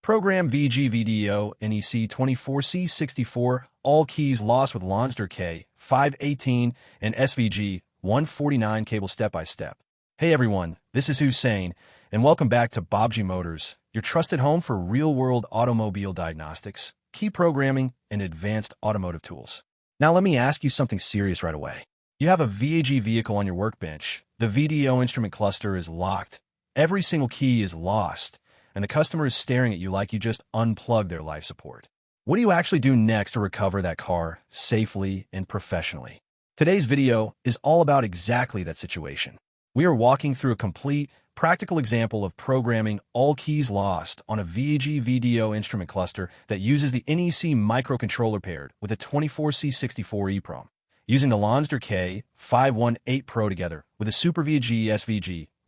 Program VAG VDO NEC24C64, all keys lost with Lonsdor K518 and SVG149 cable step by step. Hey everyone, this is Hussein, and welcome back to Baabji Motors, your trusted home for real-world automobile diagnostics, key programming, and advanced automotive tools. Now let me ask you something serious right away. You have a VAG vehicle on your workbench, the VDO instrument cluster is locked, every single key is lost, and the customer is staring at you like you just unplugged their life support. What do you actually do next to recover that car safely and professionally? Today's video is all about exactly that situation. We are walking through a complete, practical example of programming all keys lost on a VAG VDO instrument cluster that uses the NEC microcontroller paired with a 24C64 EEPROM, using the Lonsdor K518 Pro together with a SuperVAG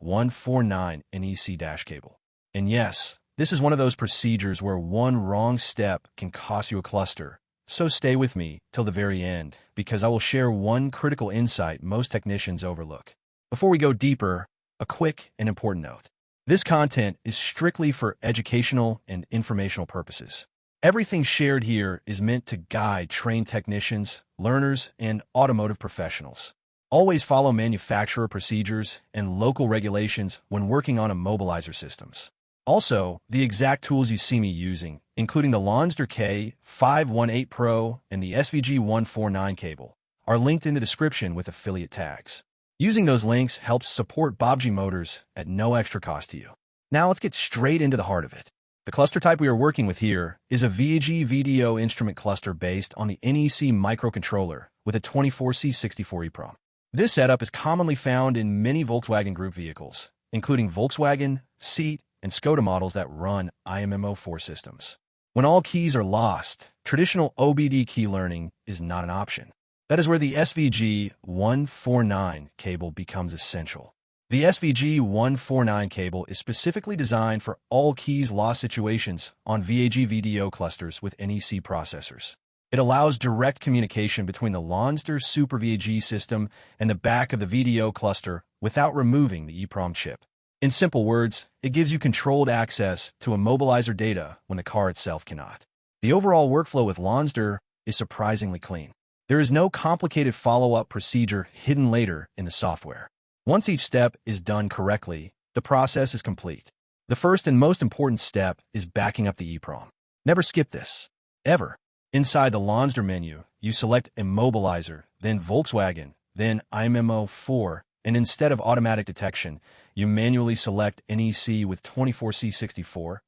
SVG149 NEC cable. And yes, this is one of those procedures where one wrong step can cost you a cluster. So stay with me till the very end, because I will share one critical insight most technicians overlook. Before we go deeper, a quick and important note. This content is strictly for educational and informational purposes. Everything shared here is meant to guide trained technicians, learners, and automotive professionals. Always follow manufacturer procedures and local regulations when working on Immobilizer systems. Also, the exact tools you see me using, including the Lonsdor K518 Pro and the SVG149 cable, are linked in the description with affiliate tags. Using those links helps support Baabji Motors at no extra cost to you. Now let's get straight into the heart of it. The cluster type we are working with here is a VAG VDO instrument cluster based on the NEC microcontroller with a 24C64 EEPROM. This setup is commonly found in many Volkswagen Group vehicles, including Volkswagen, Seat, and Skoda models that run IMMO4 systems. When all keys are lost, traditional OBD key learning is not an option. That is where the SVG149 cable becomes essential. The SVG149 cable is specifically designed for all keys lost situations on VAG VDO clusters with NEC processors. It allows direct communication between the Lonsdor SuperVAG system and the back of the VDO cluster without removing the EEPROM chip. In simple words, it gives you controlled access to Immobilizer data when the car itself cannot. The overall workflow with Lonsdor is surprisingly clean. There is no complicated follow-up procedure hidden later in the software. Once each step is done correctly, the process is complete. The first and most important step is backing up the EEPROM. Never skip this. Ever. Inside the Lonsdor menu, you select Immobilizer, then Volkswagen, then IMMO4, and instead of automatic detection, you manually select NEC with 24C64,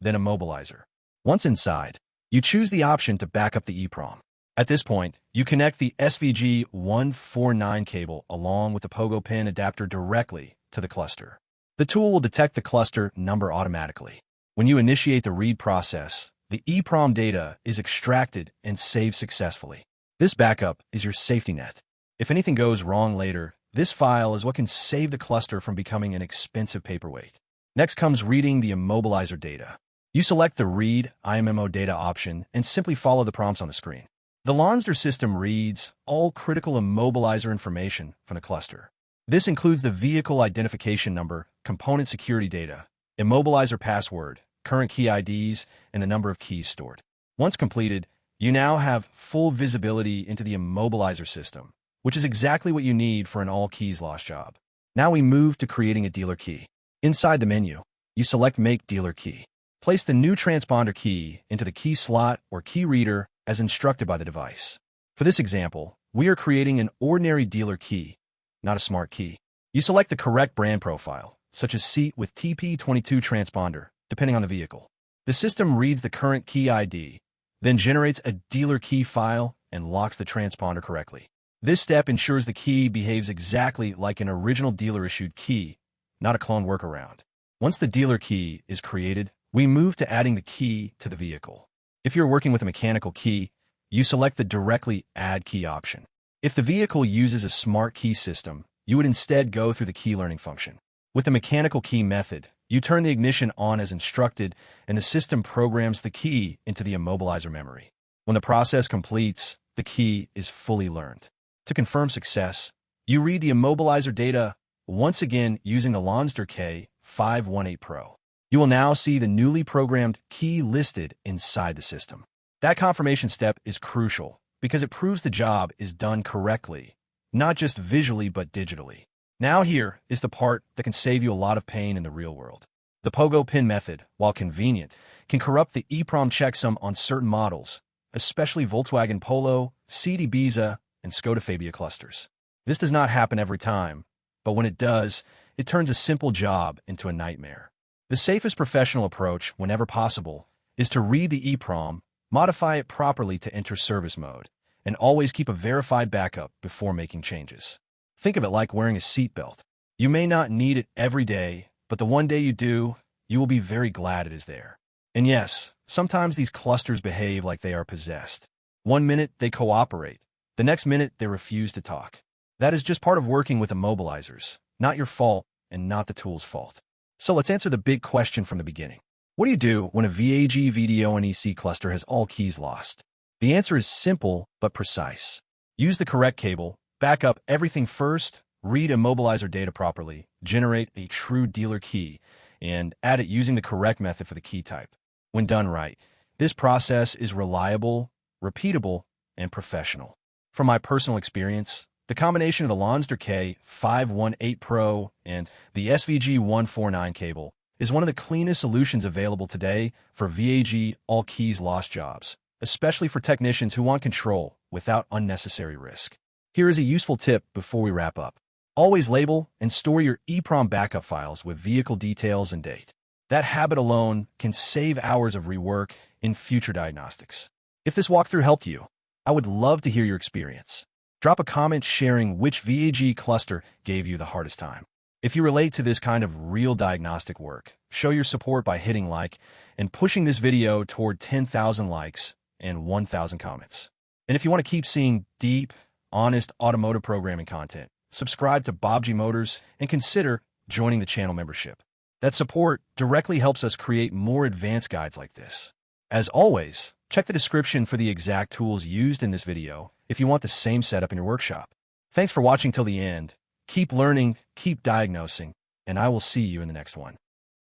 then Immobilizer. Once inside, you choose the option to back up the EEPROM. At this point, you connect the SVG149 cable along with the pogo pin adapter directly to the cluster. The tool will detect the cluster number automatically. When you initiate the read process, the EEPROM data is extracted and saved successfully. This backup is your safety net. If anything goes wrong later, this file is what can save the cluster from becoming an expensive paperweight. Next comes reading the Immobilizer data. You select the Read IMMO Data option and simply follow the prompts on the screen. The Lonsdor system reads all critical Immobilizer information from the cluster. This includes the vehicle identification number, component security data, Immobilizer password, current key IDs, and the number of keys stored. Once completed, you now have full visibility into the Immobilizer system, which is exactly what you need for an all-keys lost job. Now we move to creating a dealer key. Inside the menu, you select Make Dealer Key. Place the new transponder key into the key slot or key reader as instructed by the device. For this example, we are creating an ordinary dealer key, not a smart key. You select the correct brand profile, such as Seat with TP22 transponder, depending on the vehicle. The system reads the current key ID, then generates a dealer key file and locks the transponder correctly. This step ensures the key behaves exactly like an original dealer-issued key, not a clone workaround. Once the dealer key is created, we move to adding the key to the vehicle. If you're working with a mechanical key, you select the Directly Add Key option. If the vehicle uses a smart key system, you would instead go through the key learning function. With the mechanical key method, you turn the ignition on as instructed, and the system programs the key into the Immobilizer memory. When the process completes, the key is fully learned. To confirm success, you read the Immobilizer data once again using the Lonsdor K518 Pro. You will now see the newly programmed key listed inside the system. That confirmation step is crucial because it proves the job is done correctly, not just visually but digitally. Now here is the part that can save you a lot of pain in the real world. The pogo pin method, while convenient, can corrupt the EEPROM checksum on certain models, especially Volkswagen Polo, CD Ibiza, and Skoda Fabia clusters. This does not happen every time, but when it does, it turns a simple job into a nightmare. The safest professional approach, whenever possible, is to read the EEPROM, modify it properly to enter service mode, and always keep a verified backup before making changes. Think of it like wearing a seatbelt. You may not need it every day, but the one day you do, you will be very glad it is there. And yes, sometimes these clusters behave like they are possessed. One minute they cooperate, the next minute they refuse to talk. That is just part of working with immobilizers, not your fault and not the tool's fault. So let's answer the big question from the beginning. What do you do when a VAG VDO NEC cluster has all keys lost? The answer is simple but precise. Use the correct cable, back up everything first, read immobilizer data properly, generate a true dealer key, and add it using the correct method for the key type. When done right, this process is reliable, repeatable, and professional. From my personal experience, the combination of the Lonsdor K518 Pro and the SVG149 cable is one of the cleanest solutions available today for VAG all keys lost jobs, especially for technicians who want control without unnecessary risk. Here is a useful tip before we wrap up. Always label and store your EEPROM backup files with vehicle details and date. That habit alone can save hours of rework in future diagnostics. If this walkthrough helped you, I would love to hear your experience. Drop a comment sharing which VAG cluster gave you the hardest time. If you relate to this kind of real diagnostic work, show your support by hitting like and pushing this video toward 10,000 likes and 1,000 comments. And if you want to keep seeing deep, honest automotive programming content, subscribe to Baabji Motors and consider joining the channel membership. That support directly helps us create more advanced guides like this. As always, check the description for the exact tools used in this video if you want the same setup in your workshop. Thanks for watching till the end. Keep learning, keep diagnosing, and I will see you in the next one.